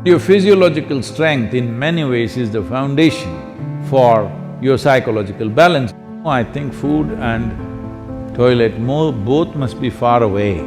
Your physiological strength in many ways is the foundation for your psychological balance. I think food and toilet both must be far away.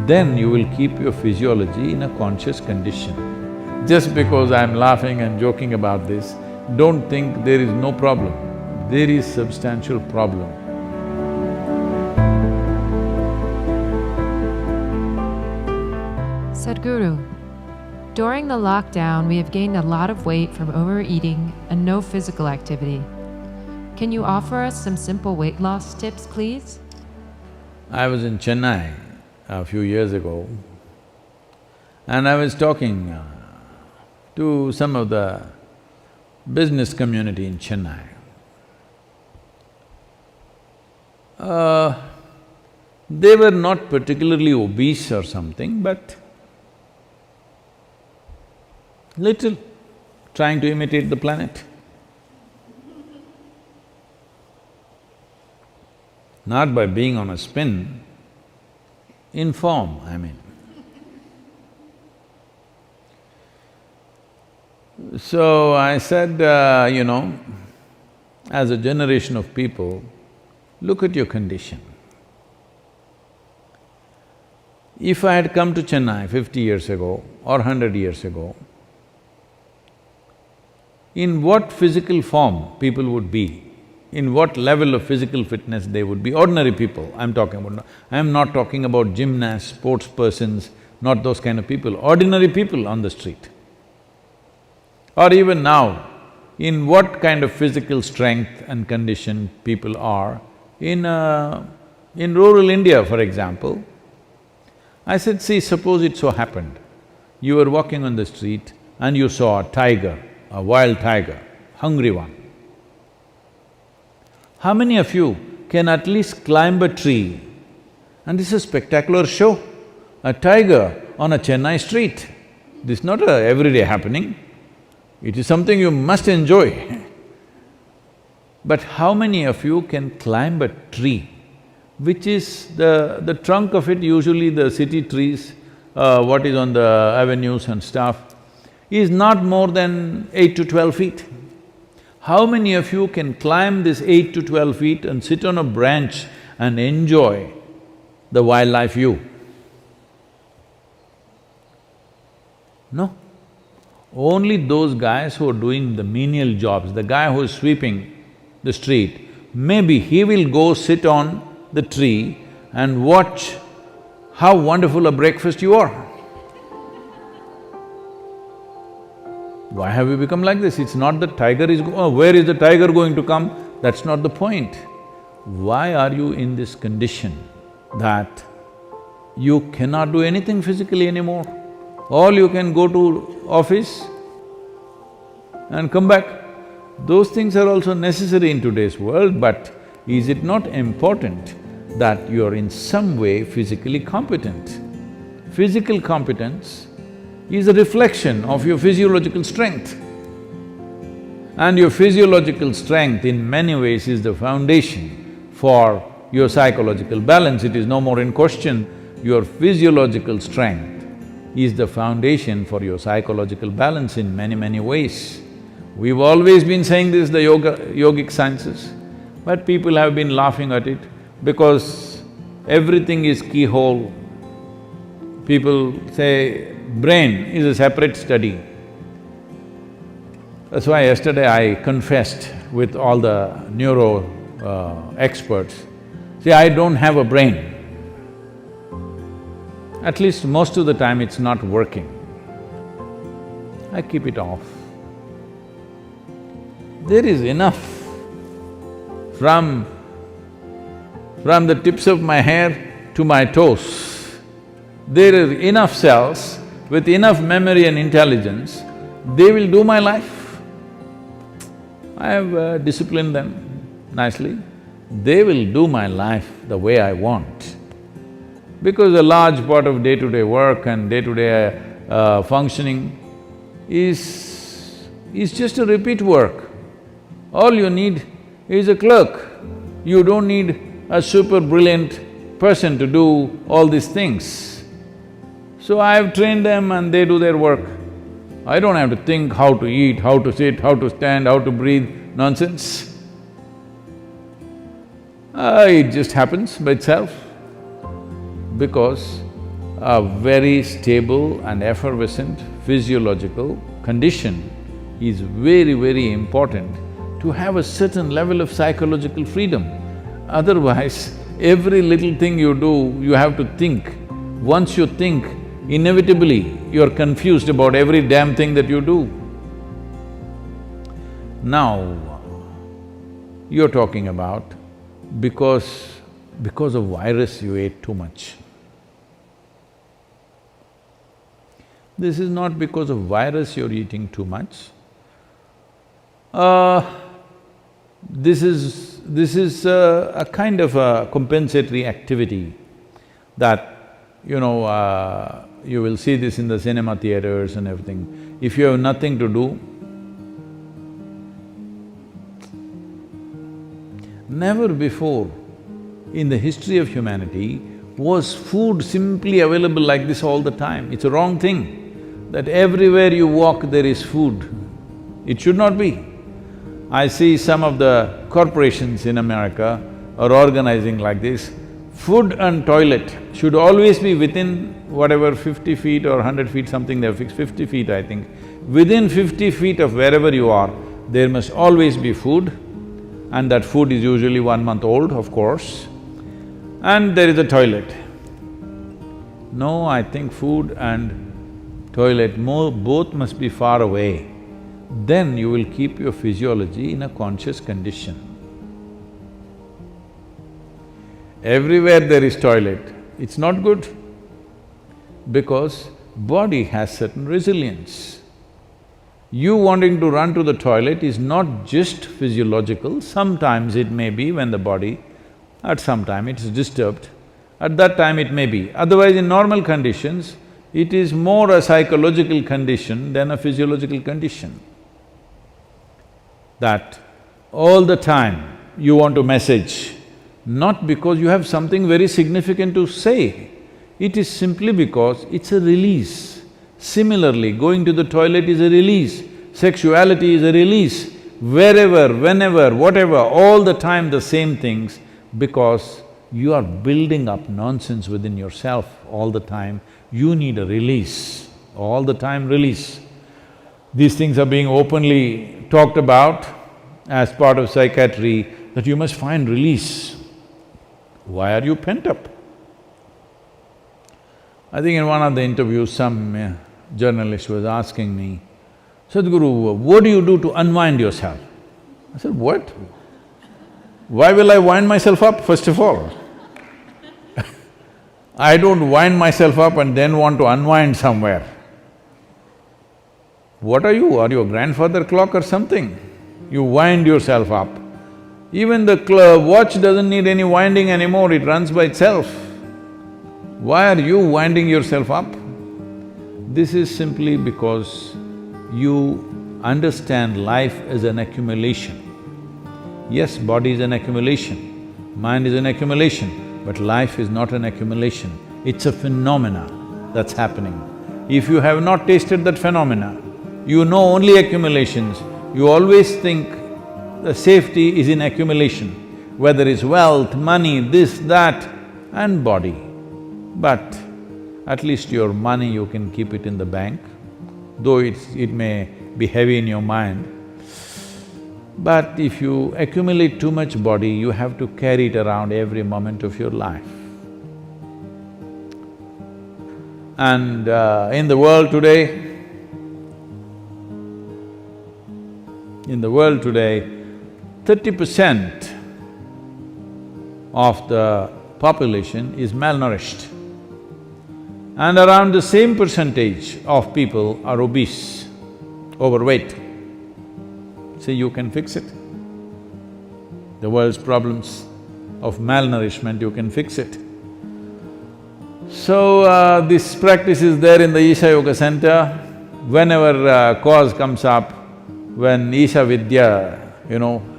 Then you will keep your physiology in a conscious condition. Just because I'm laughing and joking about this, don't think there is no problem. There is substantial problem. Sadhguru, during the lockdown, we have gained a lot of weight from overeating and no physical activity. Can you offer us some simple weight loss tips, please? I was in Chennai a few years ago and I was talking to some of the business community in Chennai. They were not particularly obese or something, but little, trying to imitate the planet. Not by being on a spin, in form, I mean. So I said, as a generation of people, look at your condition. If I had come to Chennai 50 years ago or 100 years ago, in what physical form people would be, in what level of physical fitness they would be, ordinary people I'm talking about. I'm not talking about gymnasts, sports persons, not those kind of people, ordinary people on the street. Or even now, in what kind of physical strength and condition people are in rural India, for example. I said, see, suppose it so happened, you were walking on the street and you saw a tiger, a wild tiger, hungry one. How many of you can at least climb a tree? And this is a spectacular show, a tiger on a Chennai street. This is not a everyday happening, it is something you must enjoy. But how many of you can climb a tree, which is the trunk of it, usually the city trees, what is on the avenues and stuff, is not more than 8 to 12 feet. How many of you can climb this 8 to 12 feet and sit on a branch and enjoy the wildlife view? No. Only those guys who are doing the menial jobs, the guy who is sweeping the street, maybe he will go sit on the tree and watch how wonderful a breakfast you are. Why have we become like this? It's not that tiger is where is the tiger going to come? That's not the point. Why are you in this condition that you cannot do anything physically anymore? All you can go to office and come back. Those things are also necessary in today's world, but is it not important that you are in some way physically competent? Physical competence is a reflection of your physiological strength. And your physiological strength in many ways is the foundation for your psychological balance. It is no more in question. Your physiological strength is the foundation for your psychological balance in many ways. We've always been saying this, the yogic sciences, but people have been laughing at it because everything is keyhole. People say brain is a separate study. That's why yesterday I confessed with all the neuro experts, see, I don't have a brain. At least most of the time it's not working. I keep it off. There is enough from the tips of my hair to my toes. There are enough cells with enough memory and intelligence, they will do my life. I have disciplined them nicely. They will do my life the way I want. Because a large part of day-to-day work and day-to-day functioning is just a repeat work. All you need is a clerk. You don't need a super brilliant person to do all these things. So I have trained them and they do their work. I don't have to think how to eat, how to sit, how to stand, how to breathe, nonsense. It just happens by itself because a very stable and effervescent physiological condition is very, very important to have a certain level of psychological freedom. Otherwise, every little thing you do, you have to think. Once you think, inevitably you're confused about every damn thing that you do. Now, you're talking about because of virus you ate too much. This is not because of virus you're eating too much. This is a kind of a compensatory activity that, you will see this in the cinema theaters and everything. If you have nothing to do, never before in the history of humanity was food simply available like this all the time. It's a wrong thing that everywhere you walk there is food. It should not be. I see some of the corporations in America are organizing like this. Food and toilet should always be within whatever 50 feet or 100 feet, something they've fixed, 50 feet I think. Within 50 feet of wherever you are, there must always be food, and that food is usually 1 month old, of course, and there is a toilet. No, I think food and toilet both must be far away. Then you will keep your physiology in a conscious condition. Everywhere there is toilet, it's not good because body has certain resilience. You wanting to run to the toilet is not just physiological, sometimes it may be when the body, at some time it is disturbed, at that time it may be. Otherwise, in normal conditions, it is more a psychological condition than a physiological condition. That all the time you want to message, not because you have something very significant to say, it is simply because it's a release. Similarly, going to the toilet is a release, sexuality is a release, wherever, whenever, whatever, all the time the same things, because you are building up nonsense within yourself all the time, you need a release, all the time release. These things are being openly talked about as part of psychiatry, that you must find release. Why are you pent up? I think in one of the interviews, some journalist was asking me, Sadhguru, what do you do to unwind yourself? I said, what? Why will I wind myself up, first of all? I don't wind myself up and then want to unwind somewhere. What are you? Are you a grandfather clock or something? You wind yourself up. Even the watch doesn't need any winding anymore, it runs by itself. Why are you winding yourself up? This is simply because you understand life as an accumulation. Yes, body is an accumulation, mind is an accumulation, but life is not an accumulation, it's a phenomena that's happening. If you have not tasted that phenomena, you know only accumulations, you always think the safety is in accumulation, whether it's wealth, money, this, that, and body. But at least your money you can keep it in the bank, though it may be heavy in your mind. But if you accumulate too much body, you have to carry it around every moment of your life. And in the world today, 30% of the population is malnourished, and around the same percentage of people are obese, overweight. See, you can fix it. The world's problems of malnourishment, you can fix it. So, this practice is there in the Isha Yoga Center. Whenever cause comes up, when Isha Vidya,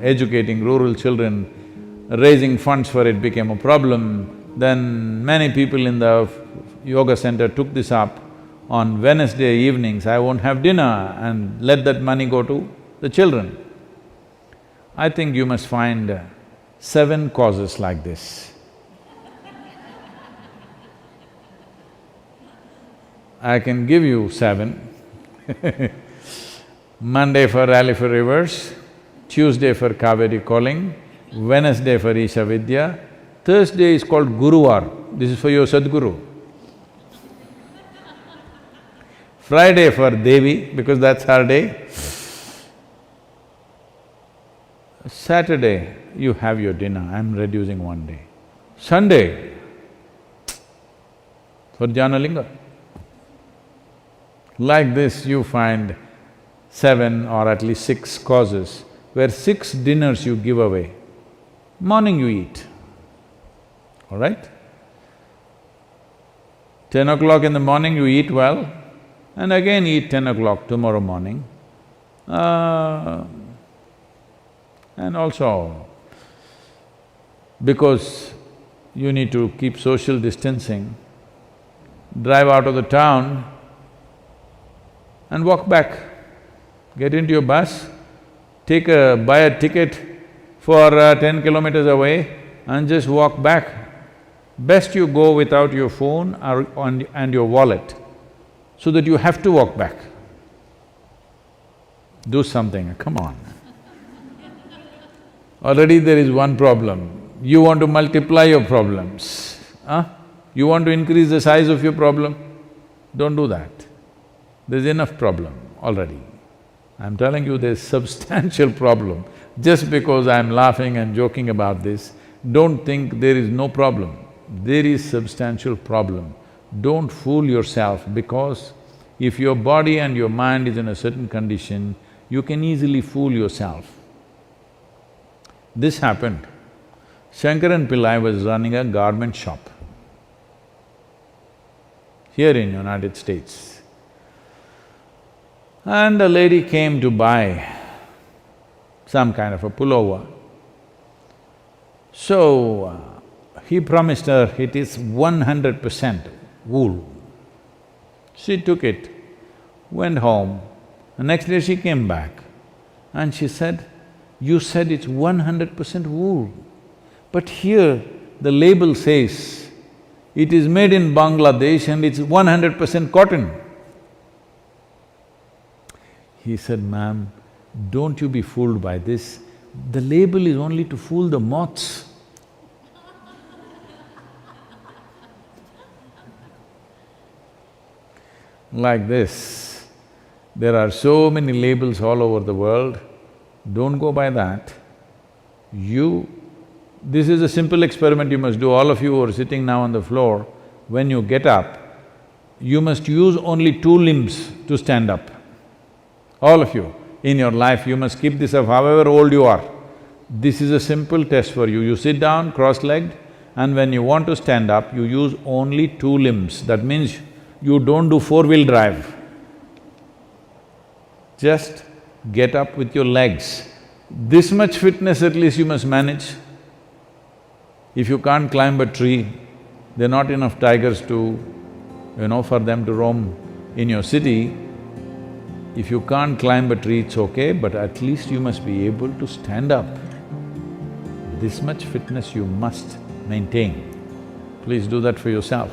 educating rural children, raising funds for it became a problem, then many people in the yoga center took this up. on Wednesday evenings I won't have dinner and let that money go to the children. I think you must find 7 causes like this. I can give you 7. Monday for Rally for Rivers, Tuesday for Kaveri Calling, Wednesday for Isha Vidya, Thursday is called Guruvar, this is for your Sadguru. Friday for Devi, because that's her day. Saturday, you have your dinner, I'm reducing 1 day. Sunday, for Jnanalinga. Like this, you find 7 or at least 6 causes where 6 dinners you give away. Morning you eat, all right? 10 o'clock in the morning you eat well and again eat 10 o'clock tomorrow morning. And also, because you need to keep social distancing, drive out of the town and walk back. Get into your bus, buy a ticket for 10 kilometers away and just walk back. Best you go without your phone and your wallet, so that you have to walk back. Do something, come on. Already there is one problem, you want to multiply your problems, huh? You want to increase the size of your problem? Don't do that. There's enough problem already. I'm telling you there's substantial problem. Just because I'm laughing and joking about this, don't think there is no problem. There is substantial problem. Don't fool yourself, because if your body and your mind is in a certain condition, you can easily fool yourself. This happened. Shankaran Pillai was running a garment shop here in United States. And a lady came to buy some kind of a pullover. So, he promised her it is 100% wool. She took it, went home. The next day she came back and she said, "You said it's 100% wool, but here the label says it is made in Bangladesh and it's 100% cotton." He said, "Ma'am, don't you be fooled by this. The label is only to fool the moths." Like this, there are so many labels all over the world, don't go by that. This is a simple experiment you must do, all of you who are sitting now on the floor, when you get up, you must use only 2 limbs to stand up. All of you, in your life you must keep this up however old you are. This is a simple test for you. You sit down cross-legged and when you want to stand up, you use only 2 limbs. That means you don't do 4-wheel drive. Just get up with your legs. This much fitness at least you must manage. If you can't climb a tree, there are not enough tigers to, for them to roam in your city. If you can't climb a tree, it's okay, but at least you must be able to stand up. This much fitness you must maintain. Please do that for yourself.